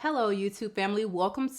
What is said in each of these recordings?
Hello YouTube family, welcome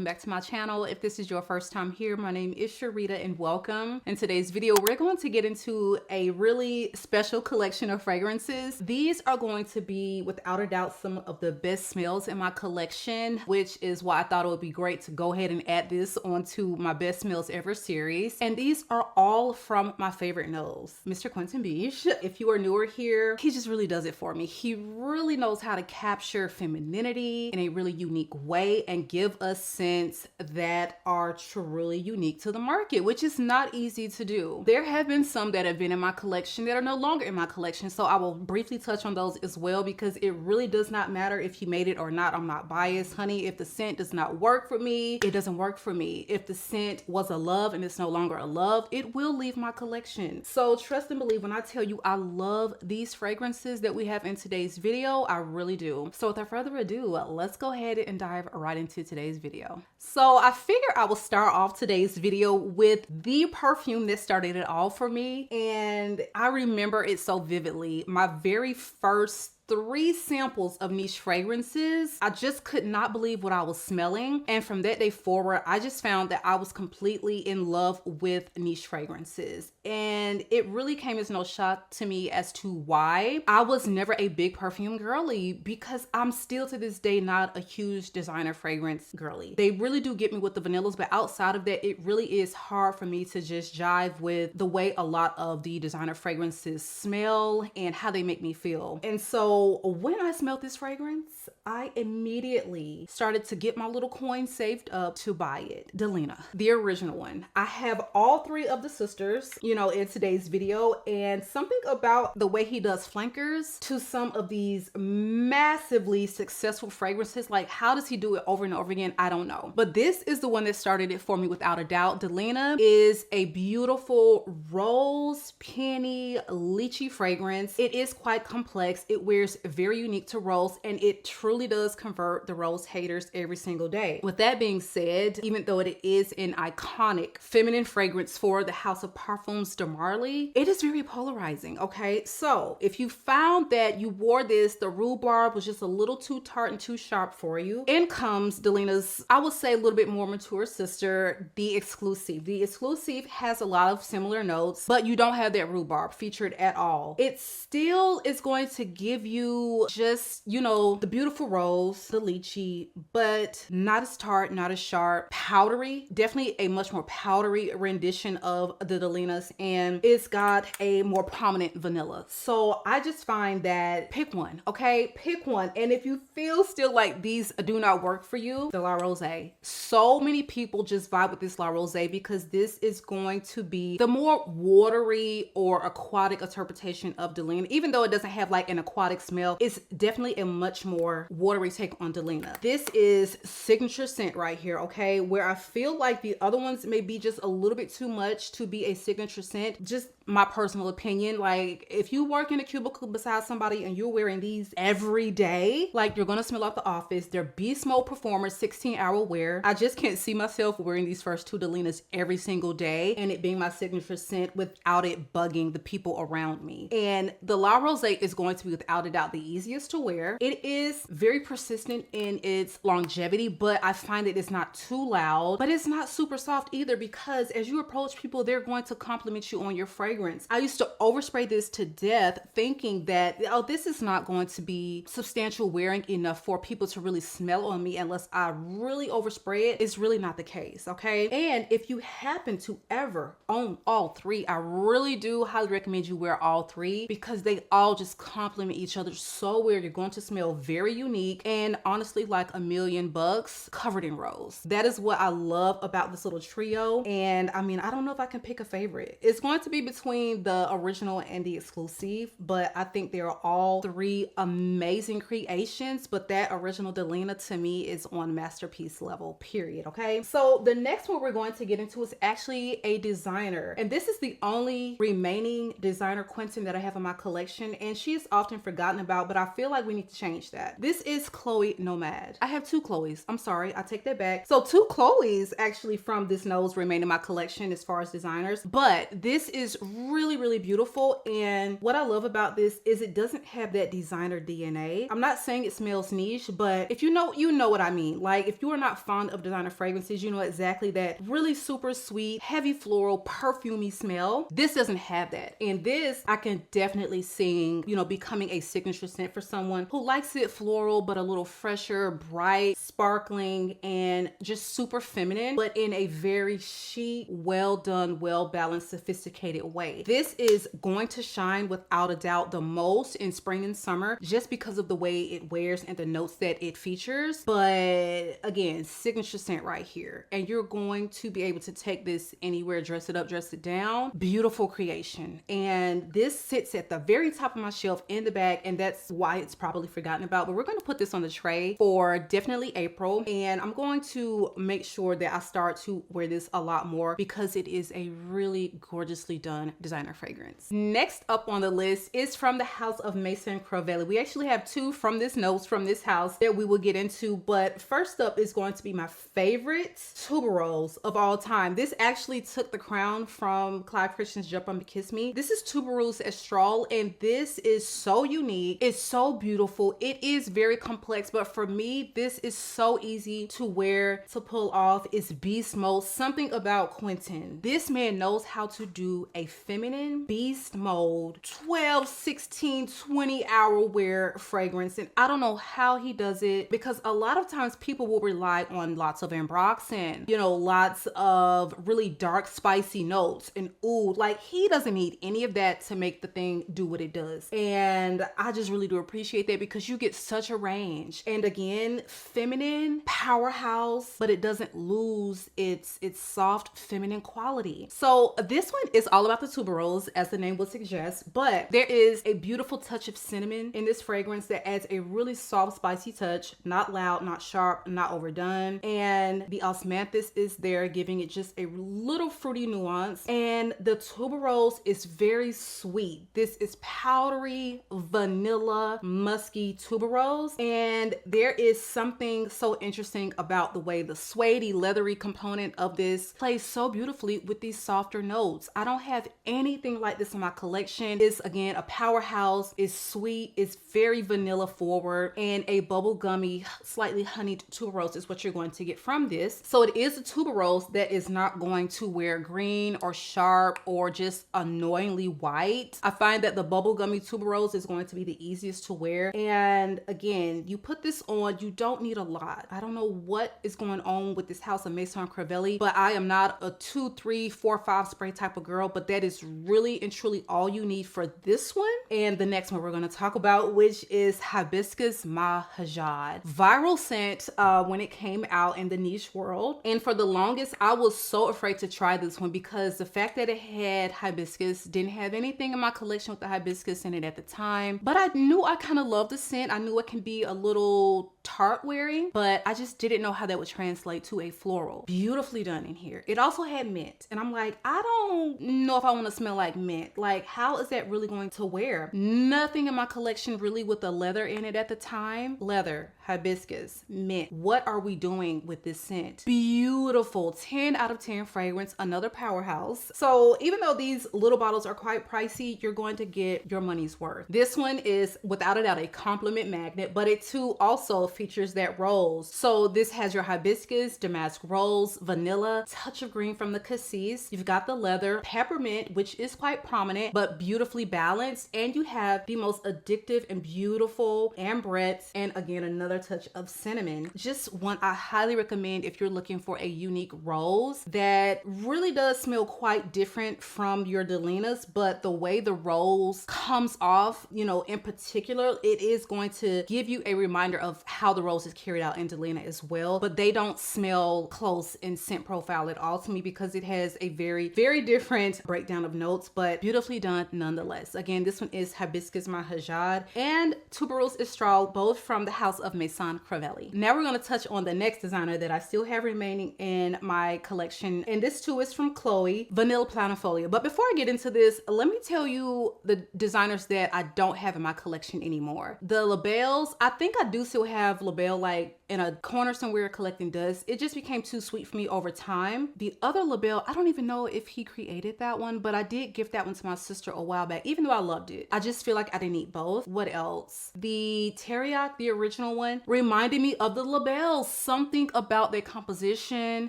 back to my channel. If this is your first time here, my name is Sharita and welcome. In today's video, we're going to get into a really special collection of fragrances. These are going to be without a doubt some of the best smells in my collection, which is why I thought it would be great to go ahead and add this onto my best smells ever series. And these are all from my favorite nose, Mr. Quentin Bisch. If you are newer here, he just really does it for me. He really knows how to capture femininity in a really unique way and give us scents that are truly unique to the market, which is not easy to do. There have been some that have been in my collection that are no longer in my collection, so I will briefly touch on those as well because it really does not matter if you made it or not. I'm not biased, honey. If the scent does not work for me, it doesn't work for me. If the scent was a love and it's no longer a love, it will leave my collection. So trust and believe when I tell you I love these fragrances that we have in today's video, I really do. So without further ado, let's go ahead and dive right into today's video. So I figure I will start off today's video with the perfume that started it all for me, and I remember it so vividly. My very first 3 samples of niche fragrances, I just could not believe what I was smelling. And from that day forward, I just found that I was completely in love with niche fragrances. And it really came as no shock to me as to why. I was never a big perfume girly because I'm still to this day not a huge designer fragrance girly. They really do get me with the vanillas, but outside of that, it really is hard for me to just jive with the way a lot of the designer fragrances smell and how they make me feel. And so when I smelled this fragrance, I immediately started to get my little coin saved up to buy it. DELINA, the original one. I have all 3 of the sisters, you know, in today's video, and something about the way he does flankers to some of these massively successful fragrances, like how does he do it over and over again? I don't know. But this is the one that started it for me without a doubt. DELINA is a beautiful rose, peony, lychee fragrance. It is quite complex. It wears very unique to rose, and it truly does convert the rose haters every single day. With that being said, even though it is an iconic feminine fragrance for the house of Parfums de Marly, it is very polarizing, okay? So if you found that you wore this, the rhubarb was just a little too tart and too sharp for you, in comes DELINA's, I would say, a little bit more mature sister, the EXCLUSIF. The EXCLUSIF has a lot of similar notes, but you don't have that rhubarb featured at all. It still is going to give you just, you know, the beautiful rose, the lychee, but not as tart, not as sharp, powdery, definitely a much more powdery rendition of the DELINA's, and it's got a more prominent vanilla. So I just find that pick one, okay? Pick one. And if you feel still like these do not work for you, the La Rosée. So many people just vibe with this La Rosée because this is going to be the more watery or aquatic interpretation of DELINA. Even though it doesn't have like an aquatic smell, it's definitely a much more watery take on DELINA. This is signature scent right here, okay? Where I feel like the other ones may be just a little bit too much to be a signature scent. Just my personal opinion. Like if you work in a cubicle beside somebody and you're wearing these every day, like you're gonna smell out the office. They're beast mode performers, 16-hour wear. I just can't see myself wearing these first 2 DELINA's every single day and it being my signature scent without it bugging the people around me. And the La Rosée is going to be without a doubt the easiest to wear. It is very persistent in its longevity, but I find that it's not too loud, but it's not super soft either because as you approach people, they're going to compliment you on your fragrance. I used to overspray this to death thinking that, oh, this is not going to be substantial wearing enough for people to really smell on me unless I really overspray it. It's really not the case, okay? And if you happen to ever own all 3, I really do highly recommend you wear all 3 because they all just complement each other so well. You're going to smell very unique and honestly like $1,000,000 covered in rose. That is what I love about this little trio. And I mean, I don't know if I can pick a favorite. It's going to be between the original and the EXCLUSIF, but I think they're all 3 amazing creations, but that original DELINA to me is on masterpiece level, period, okay? So the next one we're going to get into is actually a designer, and this is the only remaining designer Quentin that I have in my collection, and she is often forgotten about, but I feel like we need to change that. This is CHLOÉ NOMADE. I have 2 Chloes. I'm sorry, I take that back. So 2 Chloes actually from this nose remain in my collection as far as designers, but this is really, really beautiful. And what I love about this is it doesn't have that designer DNA. I'm not saying it smells niche, but if you know what I mean. Like, if you are not fond of designer fragrances, you know exactly that really super sweet, heavy floral, perfumey smell. This doesn't have that. And this, I can definitely see, you know, becoming a signature scent for someone who likes it floral, but a little fresher, bright, sparkling, and just super feminine, but in a very chic, well done, well balanced, sophisticated way. This is going to shine without a doubt the most in spring and summer, just because of the way it wears and the notes that it features. But again, signature scent right here. And you're going to be able to take this anywhere, dress it up, dress it down. Beautiful creation. And this sits at the very top of my shelf in the bag, and that's why it's probably forgotten about. But we're going to put this on the tray for definitely April, and I'm going to make sure that I start to wear this a lot more because it is a really gorgeously done designer fragrance. Next up on the list is from the house of MAISON CRIVELLI. We actually have two from this notes from this house that we will get into, but first up is going to be my favorite tuberose of all time. This actually took the crown from Clive Christian's Jump On Me Kiss Me. This is Tuberose Astrale, and this is so unique. It's so beautiful. It is very complex, but for me, this is so easy to wear, to pull off. It's beast mode. Something about Quentin. This man knows how to do a feminine beast mode 12, 16, 20 hour wear fragrance, and I don't know how he does it, because a lot of times people will rely on lots of ambroxan, you know, lots of really dark spicy notes and oud. Like, he doesn't need any of that to make the thing do what it does. And I just really do appreciate that, because you get such a range. And again, feminine powerhouse, but it doesn't lose its soft feminine quality. So this one is all about the tuberose, as the name would suggest, but there is a beautiful touch of cinnamon in this fragrance that adds a really soft spicy touch, not loud, not sharp, not overdone. And the osmanthus is there, giving it just a little fruity nuance. And the tuberose is very sweet. This is powdery, vanilla, musky tuberose. And there is something so interesting about the way the suede leathery component of this plays so beautifully with these softer notes. I don't have anything like this in my collection. It's, again, a powerhouse. It's sweet. It's very vanilla forward, and a bubblegummy, slightly honeyed tuberose is what you're going to get from this. So it is a tuberose that is not going to wear green or sharp or just annoyingly white. I find that the bubblegummy tuberose is going to be the easiest to wear. And again, you put this on, you don't need a lot. I don't know what is going on with this house of MAISON CRIVELLI, but I am not a 2, 3, 4, 5 spray type of girl, but that is really and truly all you need for this one. And the next one we're going to talk about, which is HIBISCUS MAHAJAD. Viral scent when it came out in the niche world. And for the longest, I was so afraid to try this one, because the fact that it had hibiscus, didn't have anything in my collection with the hibiscus in it at the time, but I knew I kind of loved the scent. I knew it can be a little tart wearing, but I just didn't know how that would translate to a floral. Beautifully done in here. It also had mint, and I'm like, I don't know if I want to smell like mint. Like, how is that really going to wear? Nothing in my collection really with the leather in it at the time. Leather, hibiscus, mint. What are we doing with this scent? Beautiful. 10 out of 10 fragrance, another powerhouse. So even though these little bottles are quite pricey, you're going to get your money's worth. This one is without a doubt a compliment magnet, but it too also features that rose. So this has your hibiscus, damask rose, vanilla, touch of green from the cassis. You've got the leather, peppermint, which is quite prominent, but beautifully balanced. And you have the most addictive and beautiful ambrettes, and again, another touch of cinnamon. Just one I highly recommend if you're looking for a unique rose that really does smell quite different from your DELINAs, but the way the rose comes off, you know, in particular, it is going to give you a reminder of how the rose is carried out in DELINA as well, but they don't smell close in scent profile at all to me, because it has a very, very different breakdown of notes, but beautifully done nonetheless. Again, this one is HIBISCUS MAHAJAD and Tuberose Astrale, both from the house of MAISON CRIVELLI. Now we're going to touch on the next designer that I still have remaining in my collection, and this too is from CHLOÉ, Vanilla PLANIFOLIA. But before I get into this, let me tell you the designers that I don't have in my collection anymore. The labels, I think I do still have label like in a corner somewhere collecting dust. It just became too sweet for me over time. The other label, I don't even know if he created that one, but I did gift that one to my sister a while back, even though I loved it. I just feel like I didn't need both. What else? The TERIAQ, the original one, reminded me of the labels. Something about their composition,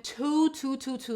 too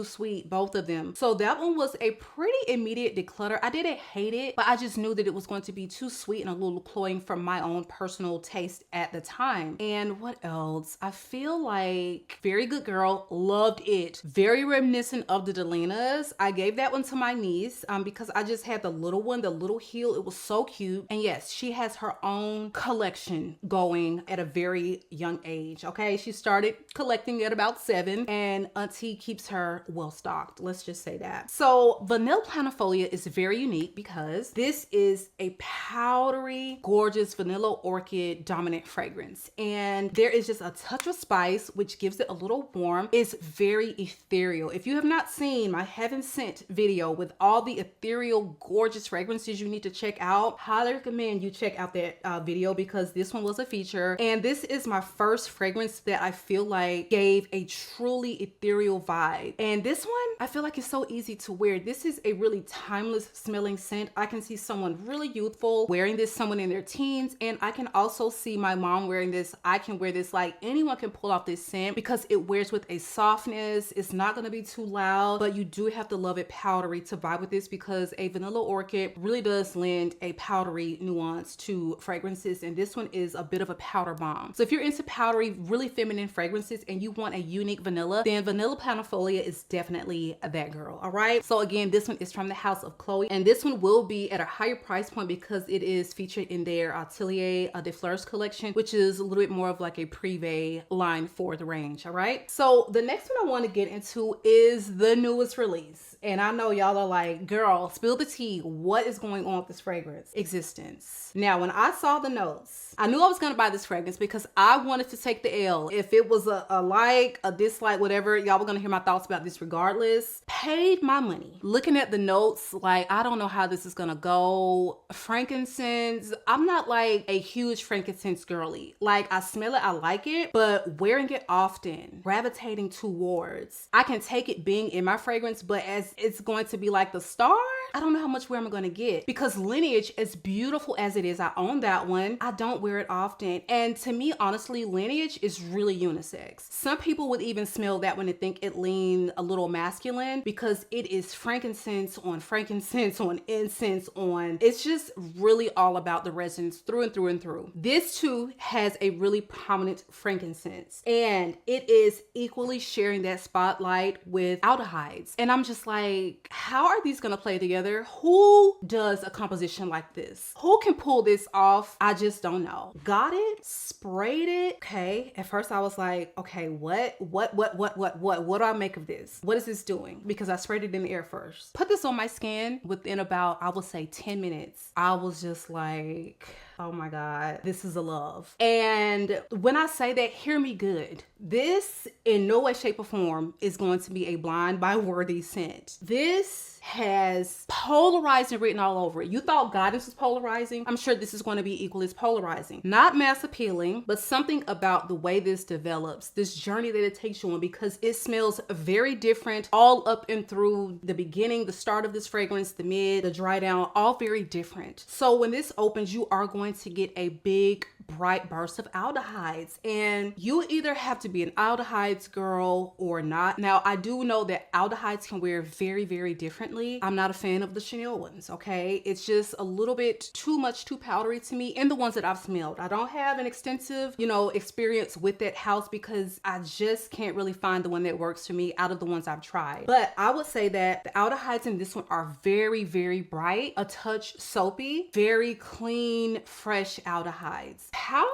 sweet, both of them. So that one was a pretty immediate declutter. I didn't hate it, but I just knew that it was going to be too sweet and a little cloying for my own personal taste at the time. And what else? I feel like Very Good Girl, loved it. Very reminiscent of the DELINAs. I gave that one to my niece because I just had the little one, the little heel. It was so cute. And yes, she has her own collection going at a very young age. Okay, she started collecting at about 7 and auntie keeps her well stocked. Let's just say that. So Vanilla Planifolia is very unique because this is a powdery, gorgeous vanilla orchid dominant fragrance. And there is just a touch of spice, which gives it a little warm. It's very ethereal. If you have not seen my Heaven Sent video with all the ethereal, gorgeous fragrances you need to check out, highly recommend you check out that video because this one was a feature. And this is my first fragrance that I feel like gave a truly ethereal vibe. And this one, I feel like it's so easy to wear. This is a really timeless smelling scent. I can see someone really youthful wearing this, someone in their teens, and I can also see my mom wearing this. I can wear this, like anyone can pull off this scent because it wears with a softness. It's not going to be too loud, but you do have to love it powdery to vibe with this because a vanilla orchid really does lend a powdery nuance to fragrances, and this one is a bit of a powder bomb. So if you're into powdery, really feminine fragrances and you want a unique vanilla, then Vanilla Planifolia is definitely that girl. All right, so again, this one is from the house of CHLOÉ, and this one will be at a higher price point because it is featured in their Atelier des Fleurs collection, which is a little bit more of like a privé line for the range. All right, so the next one I want to get into is the newest release, and I know y'all are like, girl, spill the tea. What is going on with this fragrance? Existence. Now, when I saw the notes, I knew I was going to buy this fragrance because I wanted to take the L. If it was a like, a dislike, whatever, y'all were going to hear my thoughts about this regardless. Paid my money. Looking at the notes, like, I don't know how this is going to go. Frankincense, I'm not like a huge frankincense girly. Like, I smell it, I like it, but wearing it often, gravitating towards, I can take it being in my fragrance, but as it's going to be like the star, I don't know how much wear I'm going to get because Lineage, as beautiful as it is, I own that one, I don't wear it often. And to me, honestly, Lineage is really unisex. Some people would even smell that one and think it leaned a little masculine because it is frankincense on incense on, it's just really all about the resins through and through and through. This too has a really prominent frankincense and it is equally sharing that spotlight with aldehydes. And I'm just like, how are these gonna play together? Who does a composition like this? Who can pull this off? I just don't know. Got it, sprayed it. Okay, at first I was like, okay, what do I make of this? What is this doing? Because I sprayed it in the air first. Put this on my skin within about, I would say 10 minutes. I was just like, oh my God, this is a love. And when I say that, hear me good. This in no way, shape, or form is going to be a blind buy worthy scent. This has polarizing written all over it. You thought Goddess was polarizing? I'm sure this is going to be equally as polarizing. Not mass appealing, but something about the way this develops, this journey that it takes you on, because it smells very different all up and through the beginning, the start of this fragrance, the mid, the dry down, all very different. So when this opens, you are going to get a big bright burst of aldehydes, and you either have to be an aldehydes girl or not. Now, I do know that aldehydes can wear very, very differently. I'm not a fan of the Chanel ones, okay? It's just a little bit too much, too powdery to me in the ones that I've smelled. I don't have an extensive, experience with that house because I just can't really find the one that works for me out of the ones I've tried. But I would say that the aldehydes in this one are very, very bright, a touch soapy, very clean, fresh aldehydes. Powdery,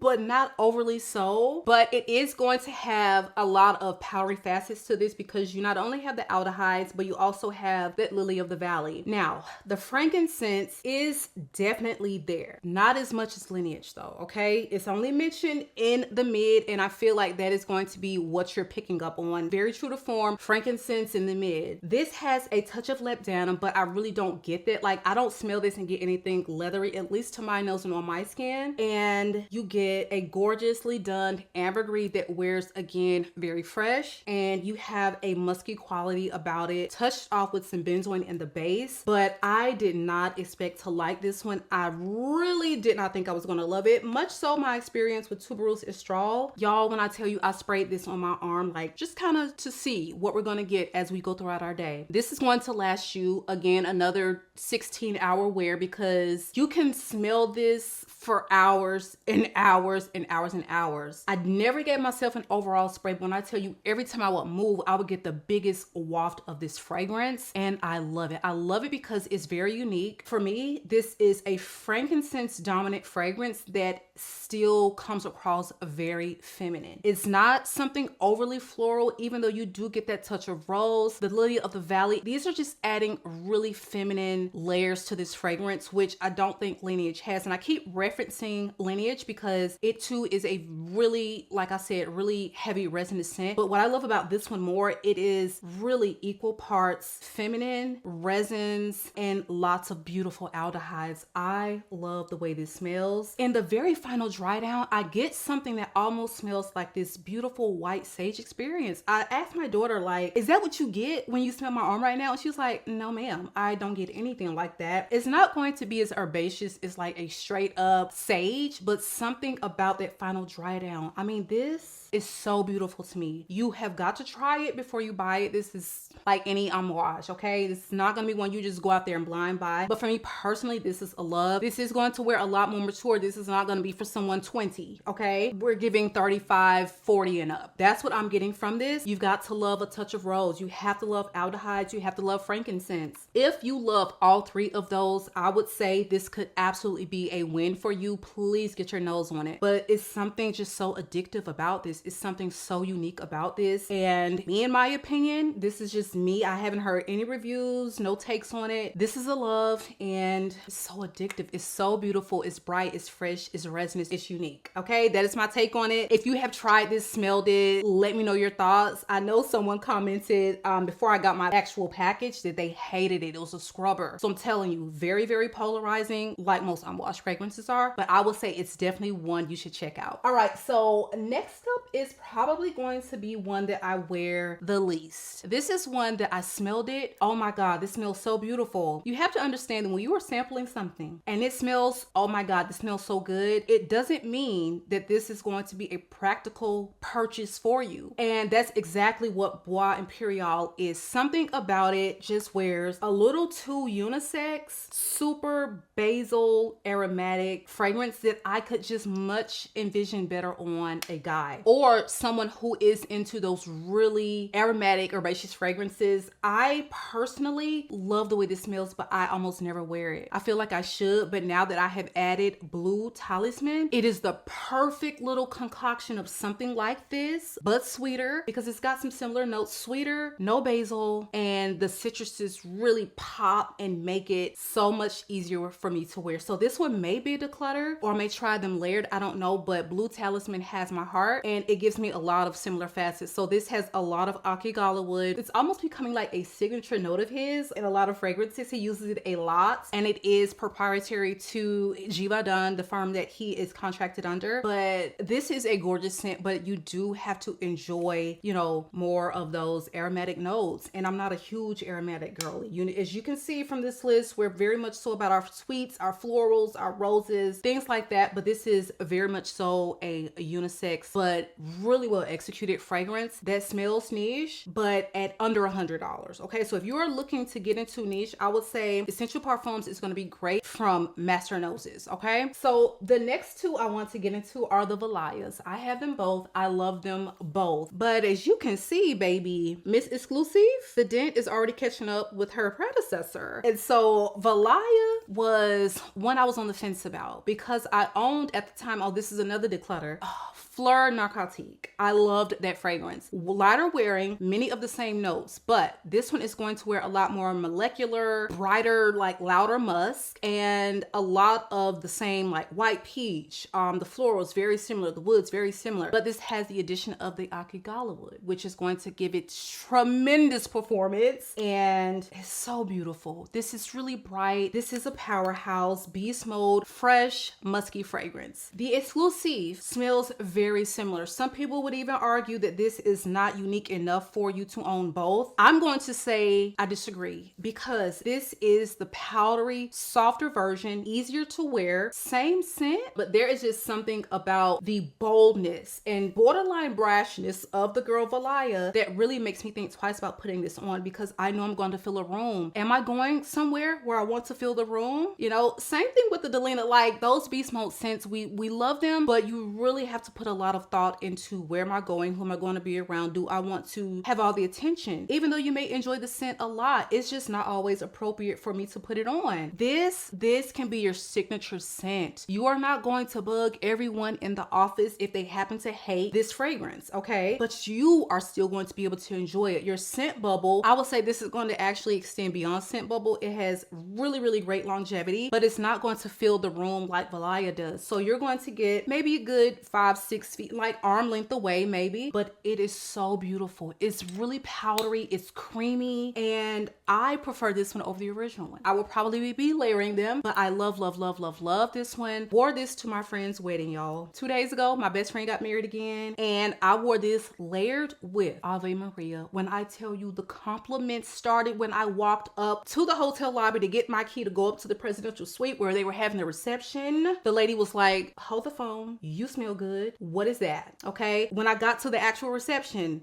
but not overly so. But it is going to have a lot of powdery facets to this because you not only have the aldehydes, but you also have that lily of the valley. Now, the frankincense is definitely there. Not as much as Lineage though, okay? It's only mentioned in the mid, and I feel like that is going to be what you're picking up on. Very true to form, frankincense in the mid. This has a touch of labdanum, but I really don't get that. Like, I don't smell this and get anything leathery, at least to my nose and on my skin. And you get get a gorgeously done ambergris that wears again very fresh, and you have a musky quality about it, touched off with some benzoin in the base. But I did not expect to like this one. I really did not think I was gonna love it, much so my experience with Tuberose Estrale. Y'all, when I tell you I sprayed this on my arm, like just kind of to see what we're gonna get as we go throughout our day. This is going to last you, again, another 16-hour wear, because you can smell this for hours and hours and hours and hours. I never gave myself an overall spray, but when I tell you, every time I would move, I would get the biggest waft of this fragrance, and I love it. I love it because it's very unique. For me, this is a frankincense dominant fragrance that still comes across very feminine. It's not something overly floral, even though you do get that touch of rose, the lily of the valley. These are just adding really feminine layers to this fragrance, which I don't think Lineage has. And I keep referencing Lineage because it too is a really, like I said, really heavy resinous scent. But what I love about this one more, it is really equal parts feminine, resins, and lots of beautiful aldehydes. I love the way this smells. In the very final dry down, I get something that almost smells like this beautiful white sage experience. I asked my daughter, like, is that what you get when you smell my arm right now? And she was like, no ma'am, I don't get anything like that. It's not going to be as herbaceous as like a straight up sage, but something about that final dry down. I mean, this is so beautiful to me. You have got to try it before you buy it. This is like any Amouage, okay? This is not gonna be one you just go out there and blind buy. But for me personally, this is a love. This is going to wear a lot more mature. This is not gonna be for someone 20, okay? We're giving 35, 40 and up. That's what I'm getting from this. You've got to love a touch of rose. You have to love aldehydes. You have to love frankincense. If you love all three of those, I would say this could absolutely be a win for you. Please get your nose on it. But it's something just so addictive about this. It's something so unique about this. And me, in my opinion, this is just me. I haven't heard any reviews, no takes on it. This is a love, and it's so addictive. It's so beautiful. It's bright, it's fresh, it's resinous, it's unique. Okay, that is my take on it. If you have tried this, smelled it, let me know your thoughts. I know someone commented before I got my actual package that they hated it. It was a scrubber. So I'm telling you, very, very polarizing, like most unwashed fragrances are, but I will say it's definitely one you should check out. All right, so next up is probably going to be one that I wear the least. This is one that I smelled it. Oh my God, this smells so beautiful. You have to understand that when you are sampling something and it smells, oh my God, this smells so good, it doesn't mean that this is going to be a practical purchase for you. And that's exactly what Bois Imperial is. Something about it just wears a little too unisex, super basil aromatic fragrance that I could just much envision better on a guy or someone who is into those really aromatic herbaceous fragrances. I personally love the way this smells, but I almost never wear it. I feel like I should, but now that I have added Blue Talisman, it is the perfect little concoction of something like this, but sweeter, because it's got some similar notes, sweeter, no basil, and the citruses really pop and make it so much easier for me to wear. So this one may be a declutter, or I may try them layered, I don't know, but Blue Talisman has my heart, and it gives me a lot of similar facets. So this has a lot of Akigala wood. It's almost becoming like a signature note of his in a lot of fragrances. He uses it a lot, and it is proprietary to Givaudan, the firm that he is contracted under. But this is a gorgeous scent, but you do have to enjoy, you know, more of those aromatic notes. And I'm not a huge aromatic girly. As you can see from this list, we're very much so about our sweets, our florals, our roses, things like that. But this is very much so a unisex, but really well executed fragrance that smells niche, but at under $100. Okay, so if you are looking to get into niche, I would say Essential Parfums is going to be great from Master Noses. Okay, so the next two I want to get into are the Valayas. I have them both. I love them both. But as you can see, baby, Miss Exclusive, the dent is already catching up with her predecessor. And so Valaya was one I was on the fence about because I owned at the time, oh, this is another declutter, Fleur Pratique. I loved that fragrance. Lighter wearing, many of the same notes, but this one is going to wear a lot more molecular, brighter, like louder musk, and a lot of the same like white peach. The florals very similar, the woods very similar, but this has the addition of the Akigala wood, which is going to give it tremendous performance, and it's so beautiful. This is really bright. This is a powerhouse beast mode, fresh, musky fragrance. The Exclusive smells very similar. Some people would even argue that this is not unique enough for you to own both. I'm going to say I disagree, because this is the powdery, softer version, easier to wear, same scent, but there is just something about the boldness and borderline brashness of the girl VALAYA that really makes me think twice about putting this on, because I know I'm going to fill a room. Am I going somewhere where I want to fill the room? You know, same thing with the DELINA. Like, those beast mode scents, we love them, but you really have to put a lot of thought into where am I going, who am I going to be around, do I want to have all the attention? Even though you may enjoy the scent a lot, it's just not always appropriate for me to put it on. This can be your signature scent. You are not going to bug everyone in the office if they happen to hate this fragrance, okay? But you are still going to be able to enjoy it. Your scent bubble, I will say this is going to actually extend beyond scent bubble. It has really, really great longevity, but it's not going to fill the room like VALAYA does. So you're going to get maybe a good 5-6 feet, like arm length away maybe, but it is so beautiful. It's really powdery, it's creamy, and I prefer this one over the original one. I will probably be layering them, but I love, love, love, love, love this one. Wore this to my friend's wedding, y'all. 2 days ago, my best friend got married again, and I wore this layered with Ave Maria. When I tell you, the compliments started when I walked up to the hotel lobby to get my key to go up to the presidential suite where they were having the reception. The lady was like, hold the phone, you smell good. What is that? Okay. When I got to the actual reception,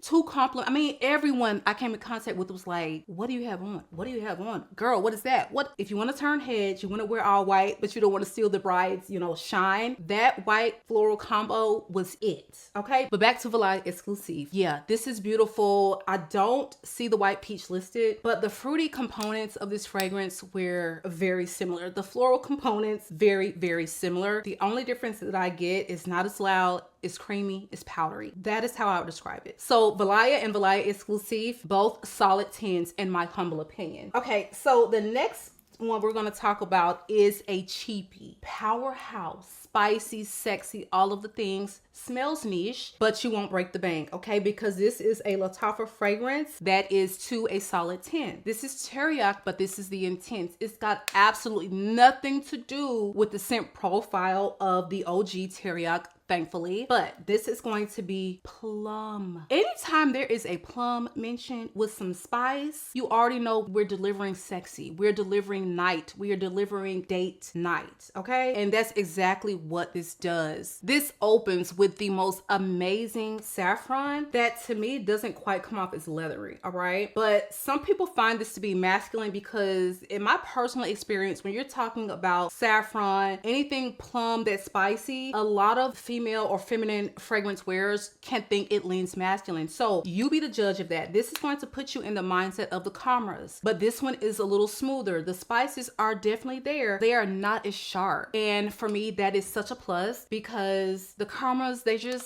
everyone I came in contact with was like, what do you have on? What do you have on? Girl, what is that? What if you want to turn heads, you want to wear all white, but you don't want to steal the bride's, you know, shine? That white floral combo was it. Okay. But back to VALAYA Exclusive. Yeah, this is beautiful. I don't see the white peach listed, but the fruity components of this fragrance were very similar. The floral components, very, very similar. The only difference that I get is not as loud, it's creamy, it's powdery. That is how I would describe it. So VALAYA and VALAYA Exclusive, both solid 10s in my humble opinion. Okay, so the next one we're going to talk about is a cheapie. Powerhouse, spicy, sexy, all of the things. Smells niche, but you won't break the bank, okay? Because this is a LATTAFA fragrance that is to a solid 10. This is TERIAQ, but this is the Intense. It's got absolutely nothing to do with the scent profile of the OG TERIAQ, thankfully, but this is going to be plum. Anytime there is a plum mentioned with some spice, you already know we're delivering sexy, we're delivering night, we are delivering date night, okay? And that's exactly what this does. This opens with the most amazing saffron that to me doesn't quite come off as leathery, all right? But some people find this to be masculine, because in my personal experience, when you're talking about saffron, anything plum that's spicy, a lot of female or feminine fragrance wearers can think it leans masculine. So you be the judge of that. This is going to put you in the mindset of the cameras, but this one is a little smoother. The spices are definitely there. They are not as sharp. And for me, that is such a plus, because the cameras,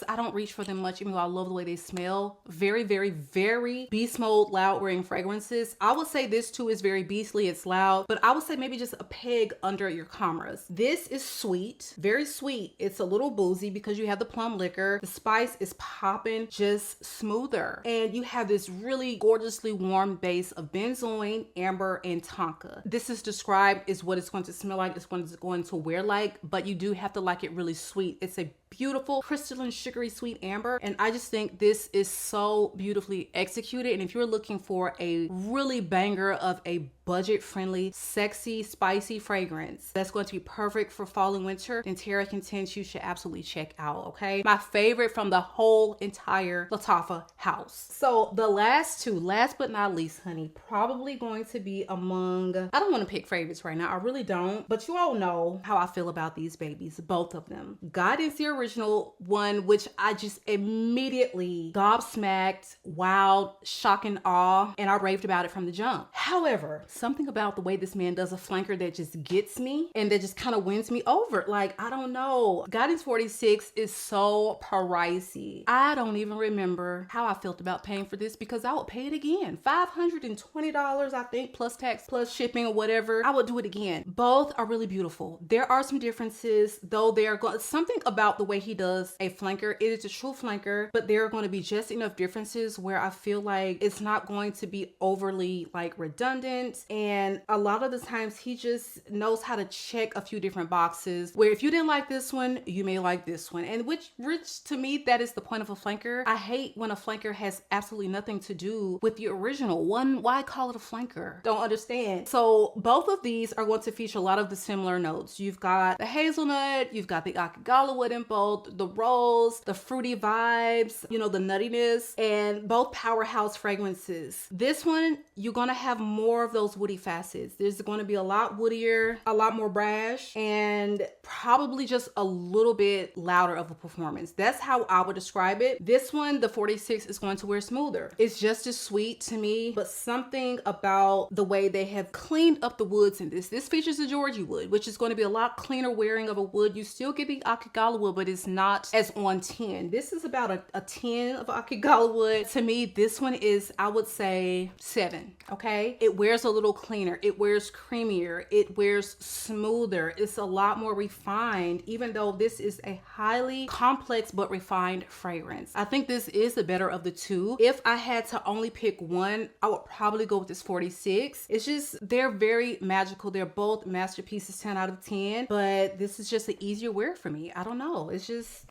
I don't reach for them much, even though I love the way they smell. Very, very, very beast mode, loud wearing fragrances. I would say this too is very beastly. It's loud, but I would say maybe just a peg under your cameras. This is sweet, very sweet. It's a little boozy because you have the plum liquor. The spice is popping, just smoother. And you have this really gorgeously warm base of benzoin, amber, and tonka. This is described as what it's going to smell like, it's going to wear like, but you do have to like it really sweet. It's a beautiful crystalline sugary sweet amber, and I just think this is so beautifully executed. And if you're looking for a really banger of a budget friendly, sexy, spicy fragrance that's going to be perfect for fall and winter, then TERIAQ Intense you should absolutely check out, okay? My favorite from the whole entire LATTAFA house. So the last two, last but not least, honey, probably going to be among, I don't want to pick favorites right now, I really don't, but you all know how I feel about these babies, both of them. God is the original one, which I just immediately gobsmacked, wowed, shock and awe, and I raved about it from the jump. However, something about the way this man does a flanker that just gets me and that just kind of wins me over. Like, I don't know. Guidance 46 is so pricey. I don't even remember how I felt about paying for this because I would pay it again. $520, I think, plus tax, plus shipping or whatever. I would do it again. Both are really beautiful. There are some differences, though. Something about the way he does a flanker. It is a true flanker, but there are going to be just enough differences where I feel like it's not going to be overly like redundant. And a lot of the times he just knows how to check a few different boxes where if you didn't like this one, you may like this one. And which to me, that is the point of a flanker. I hate when a flanker has absolutely nothing to do with the original one. Why call it a flanker? Don't understand. So both of these are going to feature a lot of the similar notes. You've got the hazelnut, you've got the akigala wood in both, the rose, the fruity vibes, you know, the nuttiness, and both powerhouse fragrances. This one, you're gonna have more of those woody facets. There's going to be a lot woodier, a lot more brash, and probably just a little bit louder of a performance. That's how I would describe it. This one, the 46, is going to wear smoother. It's just as sweet to me, but something about the way they have cleaned up the woods in this. This features the Georgie wood, which is going to be a lot cleaner wearing of a wood. You still get the akigala wood, but it's not as on 10. This is about a 10 of akigala wood. To me, this one is, I would say, 7. Okay, it wears a little cleaner, it wears creamier, it wears smoother, it's a lot more refined, even though this is a highly complex but refined fragrance. I think this is the better of the two. If I had to only pick one, I would probably go with this 46. It's just, they're very magical. They're both masterpieces, 10 out of 10, but this is just an easier wear for me. I don't know, it's just,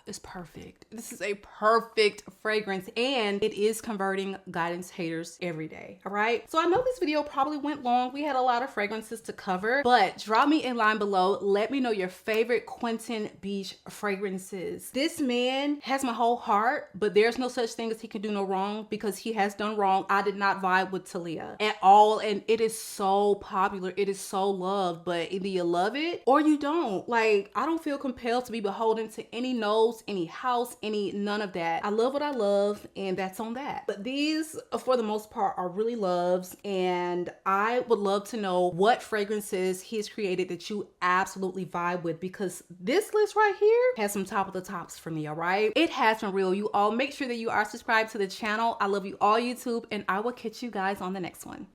it's perfect. This is a perfect fragrance, and it is converting guidance haters every day. All right, so I know this video probably went long. We had a lot of fragrances to cover, but drop me in line below. Let me know your favorite Quentin Bisch fragrances. This man has my whole heart, but there's no such thing as he can do no wrong, because he has done wrong. I did not vibe with Talia at all, and it is so popular, it is so loved, but either you love it or you don't. Like, I don't feel compelled to be beholden to any nose, any house, none of that. I love what I love, and that's on that. But these, for the most part, are really loves, and I would love to know what fragrances he's created that you absolutely vibe with, because this list right here has some top of the tops for me. All right, it has been real. You all make sure that you are subscribed to the channel. I love you all, YouTube, and I will catch you guys on the next one.